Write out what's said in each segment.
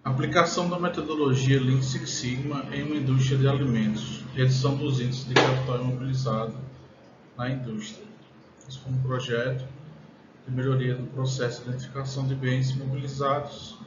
Aplicação da metodologia Lean Six Sigma em uma indústria de alimentos. Redução dos índices de capital imobilizado na indústria. Isso foi um projeto de melhoria do processo de identificação de bens imobilizados,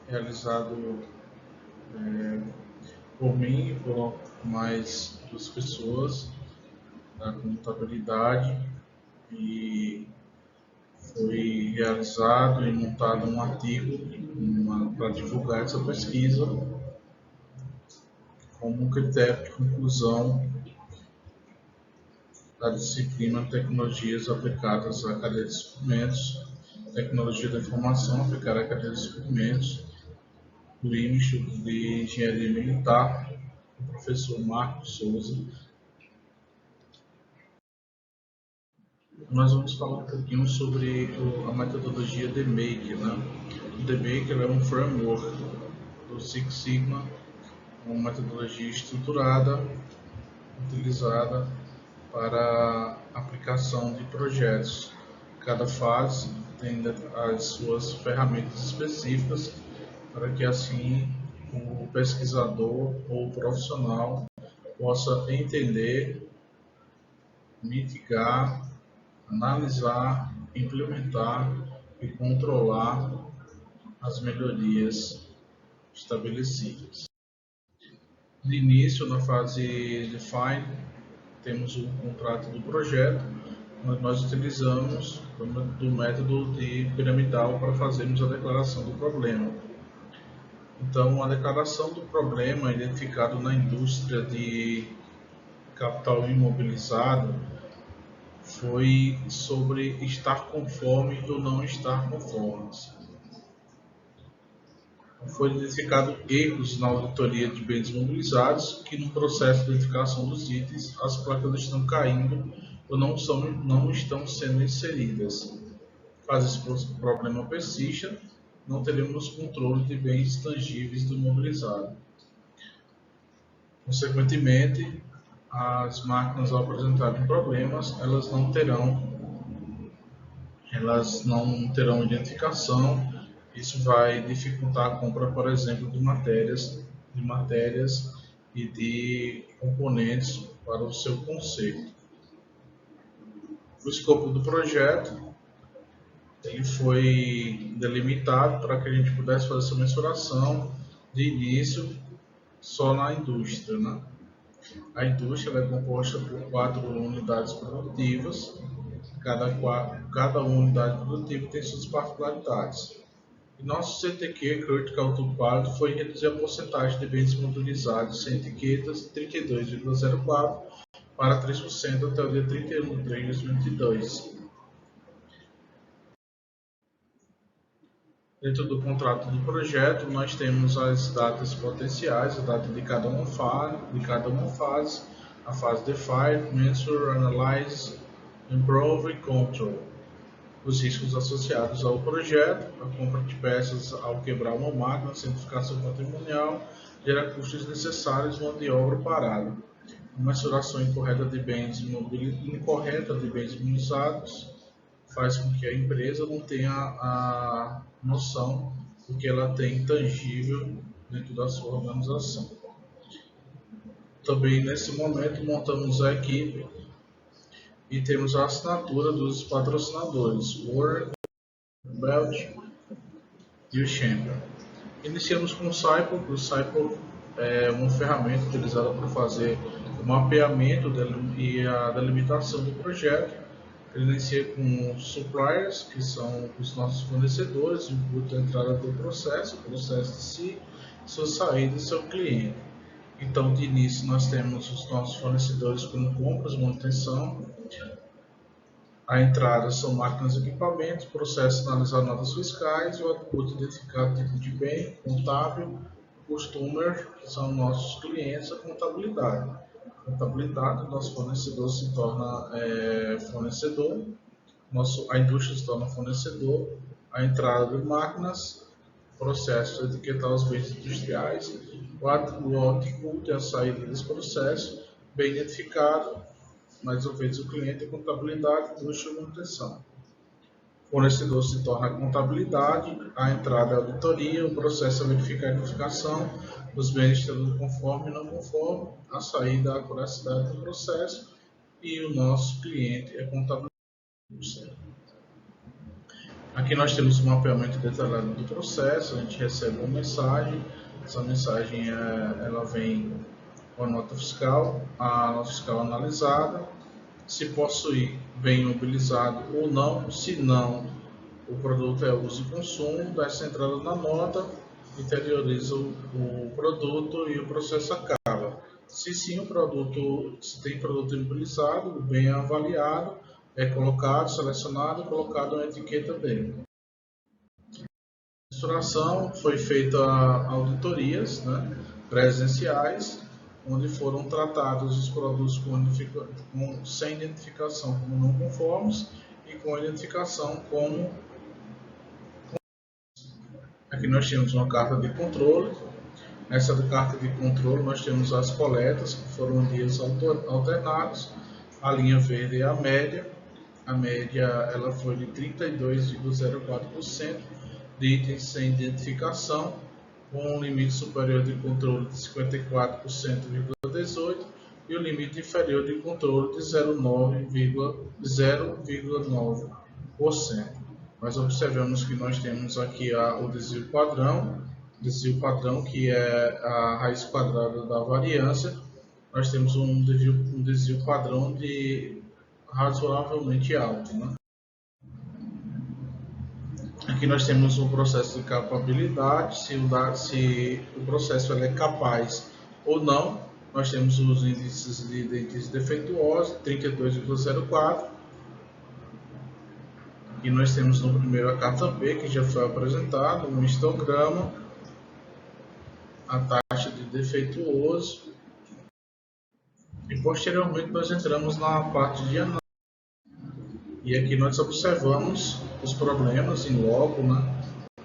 realizado por mim e por mais duas pessoas da contabilidade, e foi realizado e montado um artigo para divulgar essa pesquisa como um critério de conclusão da disciplina Tecnologias aplicadas à cadeia de suprimentos, Tecnologia da Informação aplicada à cadeia de suprimentos, do Instituto de Engenharia Militar, do professor Marcos Souza. Nós vamos falar um pouquinho sobre a metodologia DMAIC, né? O DMAIC é um framework do Six Sigma, uma metodologia estruturada, utilizada para aplicação de projetos. Cada fase tem as suas ferramentas específicas para que assim o pesquisador ou o profissional possa entender, mitigar, analisar, implementar e controlar as melhorias estabelecidas. De início, na fase Define, temos o contrato do projeto, onde nós utilizamos do método de piramidal para fazermos a declaração do problema. Então, a declaração do problema identificado na indústria de capital imobilizado foi sobre estar conforme ou não estar conforme. Foi identificado erros na auditoria de bens imobilizados, que no processo de identificação dos itens, as placas estão caindo ou não estão sendo inseridas. Caso esse problema persista, não teremos controle de bens tangíveis do imobilizado. Consequentemente, as máquinas, ao apresentarem problemas, elas não terão identificação. Isso vai dificultar a compra, por exemplo, de matérias e de componentes para o seu conserto. O escopo do projeto ele foi delimitado para que a gente pudesse fazer essa mensuração de início só na indústria, né? A indústria é composta por 4 unidades produtivas. Cada unidade produtiva tem suas particularidades. E nosso CTQ, Critical to Quality, foi reduzir a porcentagem de bens imobilizados sem etiquetas de 32,04% para 3% até o dia 31 de 3 de 2022. Dentro do contrato do projeto, nós temos as datas potenciais, a data de cada uma fase, a fase Define, Measure, Analyze, Improve e Control. Os riscos associados ao projeto, a compra de peças ao quebrar uma máquina, a certificação patrimonial, gera custos necessários, mão de obra parada. A mensuração incorreta de bens imobilizados faz com que a empresa não tenha a noção do que ela tem tangível dentro da sua organização. Também nesse momento montamos a equipe e temos a assinatura dos patrocinadores, o Warren, o Belt e o Chamber. Iniciamos com o Cycle. O Cycle é uma ferramenta utilizada para fazer o mapeamento e a delimitação do projeto. Ele inicia com suppliers, que são os nossos fornecedores, o input da entrada do processo, o processo de si, sua saída e seu cliente. Então, de início, nós temos os nossos fornecedores como compras, manutenção. A entrada são máquinas e equipamentos, processo analisar notas fiscais, o output identificar tipo de bem, contábil, customer, que são nossos clientes, a contabilidade. Nosso fornecedor se torna fornecedor, a indústria se torna fornecedor, a entrada de máquinas, processo de etiquetar os bens industriais, o output é a saída desse processo, bem identificado, mais uma vez o cliente, a contabilidade, indústria e manutenção. fornecedor se torna a contabilidade, a entrada é a auditoria, o processo é verificar a identificação dos bens estando conforme e não conforme, a saída, a acuracidade do processo e o nosso cliente é contabilidade. Aqui nós temos um mapeamento detalhado do processo, a gente recebe uma mensagem, essa mensagem ela vem com a nota fiscal analisada, se possuir bem imobilizado ou não, se não, o produto é uso e consumo, dá-se entrada na nota, interioriza o produto e o processo acaba. Se sim, se tem produto imobilizado, o bem é avaliado, é colocado, selecionado e colocado uma etiqueta dele. A mensuração foi feita auditorias, né, presenciais, onde foram tratados os produtos sem identificação como não conformes e com identificação como. Aqui nós temos uma carta de controle. Nessa carta de controle nós temos as coletas, que foram dias alternados, a linha verde é a média. A média ela foi de 32,04% de itens sem identificação, com um limite superior de controle de 54,18% e o limite inferior de controle de 0,9%. Nós observamos que nós temos aqui o desvio padrão, que é a raiz quadrada da variância. Nós temos um desvio padrão de razoavelmente alto, né? Aqui nós temos um processo de capabilidade, se o processo é capaz ou não. Nós temos os índices de dentes defeituosos, 32,04. Aqui nós temos no primeiro a carta B, que já foi apresentado, um histograma, a taxa de defeituoso. E posteriormente nós entramos na parte de análise. E aqui nós observamos os problemas em logo, né?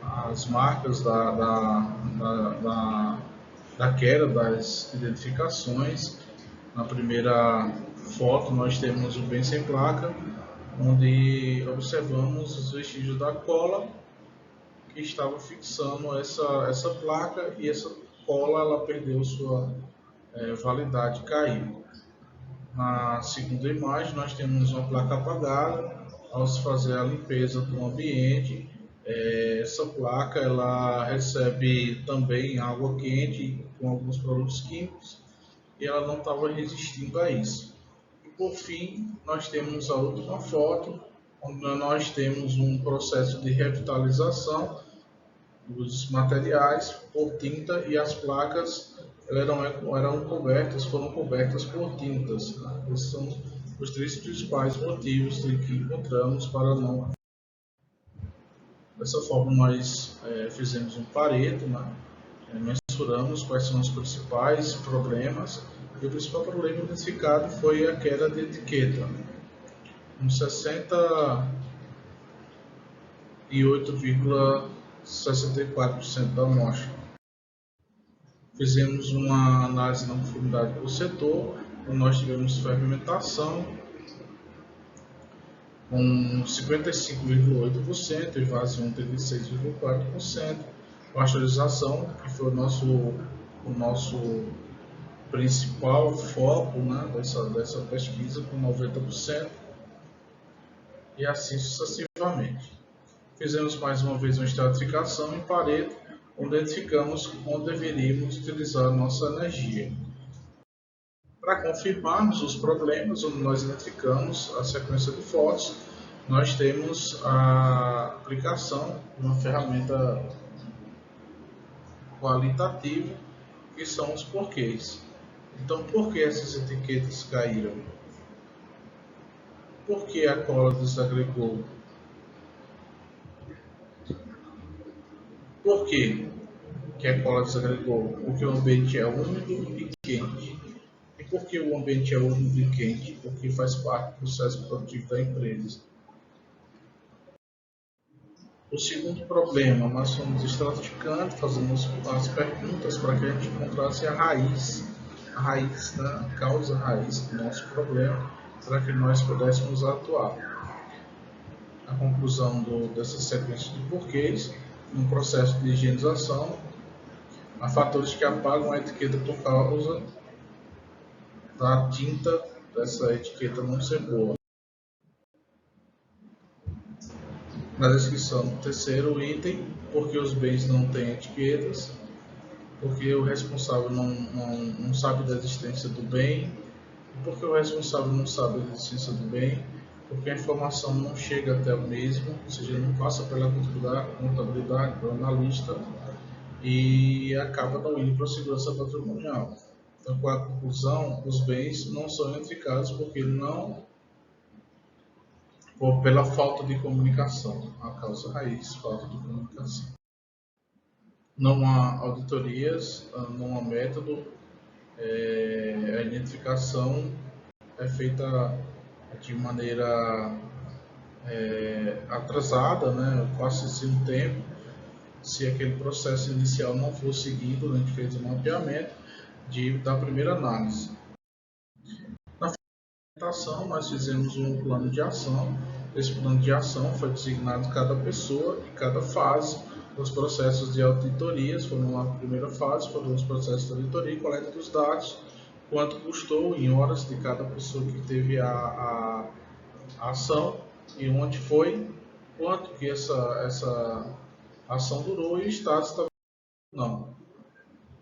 As marcas da queda das identificações. Na primeira foto nós temos o bem sem placa, onde observamos os vestígios da cola que estava fixando essa placa, e essa cola ela perdeu sua validade, caiu. Na segunda imagem nós temos uma placa apagada. Ao se fazer a limpeza do ambiente, essa placa ela recebe também água quente com alguns produtos químicos e ela não estava resistindo a isso. E por fim nós temos a última foto, onde nós temos um processo de revitalização dos materiais por tinta, e as placas foram cobertas por tintas. Né? Esses são os três principais motivos que encontramos para não. Dessa forma nós fizemos um Pareto, né? Mensuramos quais são os principais problemas, e o principal problema identificado foi a queda de etiqueta, com 68,64% da amostra. Fizemos uma análise na profundidade por setor, onde nós tivemos fermentação com 55,8%, evasão 36,4%, pasteurização, que foi o nosso principal foco, né, dessa pesquisa, com 90%, e assim sucessivamente. Fizemos mais uma vez uma estratificação em Pareto, onde identificamos onde deveríamos utilizar a nossa energia. Para confirmarmos os problemas, onde nós identificamos a sequência de fotos, nós temos a aplicação de uma ferramenta qualitativa, que são os porquês. Então, por que essas etiquetas caíram? Por que a cola desagregou? Por que a cola desagregou? Porque o ambiente é úmido e quente. E por que o ambiente é úmido e quente? Porque faz parte do processo produtivo da empresa. O segundo problema, nós fomos estratificando, fazendo as perguntas para que a gente encontrasse a raiz, né, a causa raiz do nosso problema, para que nós pudéssemos atuar. a conclusão dessa sequência de porquês, no processo de higienização, há fatores que apagam a etiqueta por causa da tinta dessa etiqueta não ser boa. Na descrição do terceiro item, porque os bens não têm etiquetas, porque o responsável não sabe da existência do bem, porque o responsável não sabe da existência do bem, porque a informação não chega até o mesmo, ou seja, não passa pela contabilidade, pelo analista, e acaba não indo para a segurança patrimonial. Então, com a conclusão, os bens não são identificados porque não, ou pela falta de comunicação, a causa raiz, falta de comunicação. Não há auditorias, não há método, a identificação é feita de maneira atrasada, né? Passa-se um tempo, se aquele processo inicial não for seguido, a gente fez um mapeamento da primeira análise. Na apresentação, nós fizemos um plano de ação. Esse plano de ação foi designado cada pessoa e cada fase. Os processos de auditorias foram a primeira fase, foram os processos de auditoria e coleta dos dados, quanto custou em horas de cada pessoa que teve a ação e onde foi, quanto que essa ação durou e o status está não.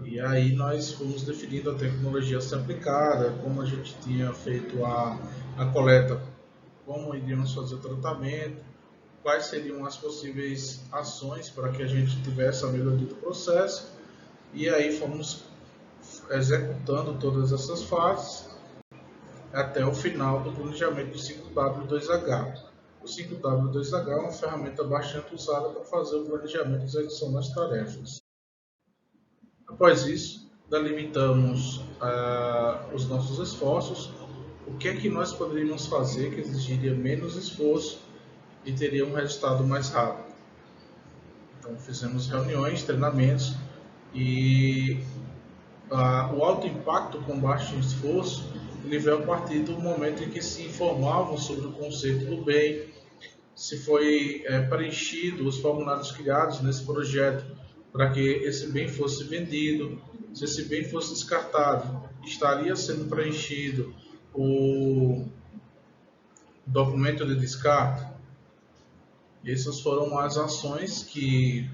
E aí nós fomos definindo a tecnologia a ser aplicada, como a gente tinha feito a coleta, como iríamos fazer o tratamento, quais seriam as possíveis ações para que a gente tivesse a melhoria do processo, e aí fomos executando todas essas fases até o final do planejamento do 5W2H. O 5W2H é uma ferramenta bastante usada para fazer o planejamento e execução das tarefas. Após isso, delimitamos os nossos esforços, o que é que nós poderíamos fazer que exigiria menos esforço e teria um resultado mais rápido. Então, fizemos reuniões, treinamentos e o alto impacto com baixo esforço ele veio a partir do momento em que se informavam sobre o conceito do bem, se foi preenchido os formulários criados nesse projeto para que esse bem fosse vendido, se esse bem fosse descartado, estaria sendo preenchido o documento de descarte. Essas foram as ações que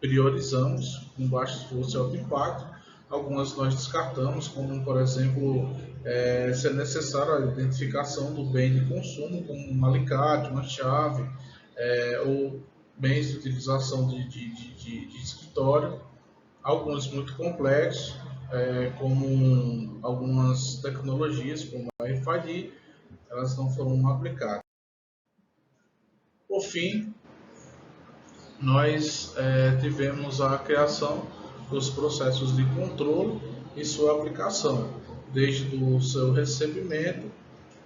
priorizamos com baixo esforço e alto impacto. Algumas nós descartamos, como por exemplo, se é necessário a identificação do bem de consumo, como um alicate, uma chave, ou bens de utilização de escritório. Alguns muito complexos, como algumas tecnologias, como a RFID, elas não foram aplicadas. Por fim, nós tivemos a criação dos processos de controle e sua aplicação, desde o seu recebimento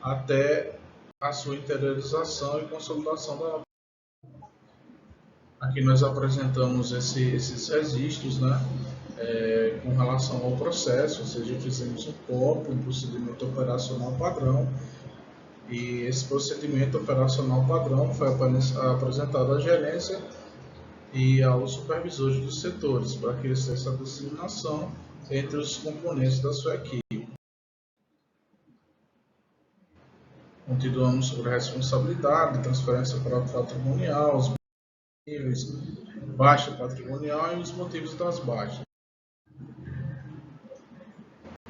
até a sua interiorização e consolidação da. Aqui nós apresentamos esses registros, né, com relação ao processo, ou seja, fizemos um POP, um procedimento operacional padrão, e esse procedimento operacional padrão foi apresentado à gerência e aos supervisores dos setores, para que eles tenham essa disseminação entre os componentes da sua equipe. Continuamos sobre a responsabilidade, transferência patrimonial, os motivos, baixa patrimonial e os motivos das baixas.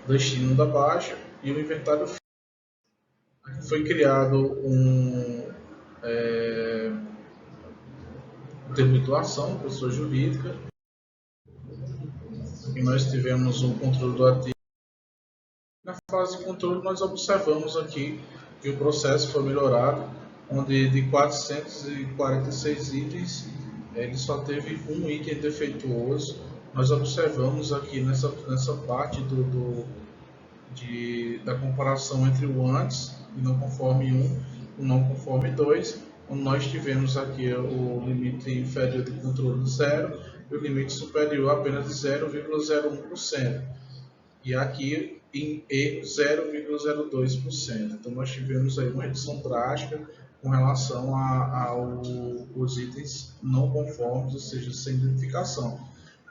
Destino da baixa e o inventário fixo. Aqui foi criado um termo de doação, pessoa jurídica, e nós tivemos um controle do ativo. Na fase de controle, nós observamos aqui que o processo foi melhorado, onde de 446 itens, ele só teve um item defeituoso. Nós observamos aqui nessa parte da comparação entre o antes e não conforme 1, o não conforme 2, onde nós tivemos aqui o limite inferior de controle de 0 e o limite superior apenas de 0,01%. E aqui em erro 0,02%. Então nós tivemos aí uma redução drástica com relação aos itens não conformes, ou seja, sem identificação.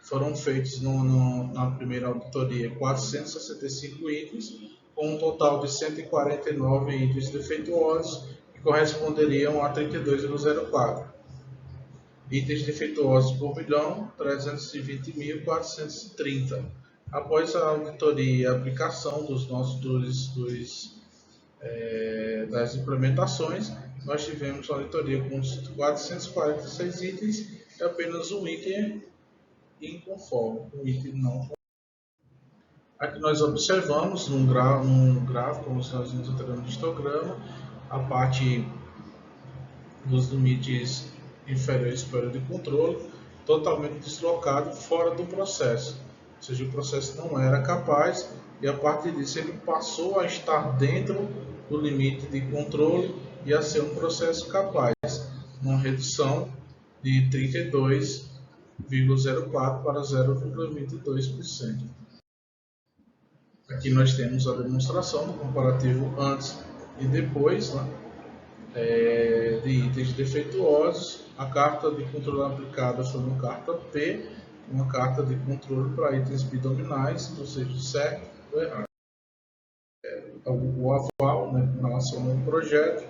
Foram feitos na primeira auditoria 465 itens, com um total de 149 itens defeituosos, que corresponderiam a 32,04. Itens defeituosos por milhão, 320.430. Após a auditoria e a aplicação das implementações, nós tivemos uma auditoria com 446 itens e apenas um item inconforme, um item não conforme. Aqui nós observamos num gráfico, como nós vimos no histograma, a parte dos limites inferiores para o de controle totalmente deslocado fora do processo, ou seja, o processo não era capaz, e a partir disso ele passou a estar dentro do limite de controle e a ser um processo capaz, uma redução de 32,04 para 0,22%. Aqui nós temos a demonstração do comparativo antes e depois, né, de itens defeituosos. A carta de controle aplicada foi uma carta P, uma carta de controle para itens bidominais, ou seja, certo ou errado. O aval, né, com relação ao projeto,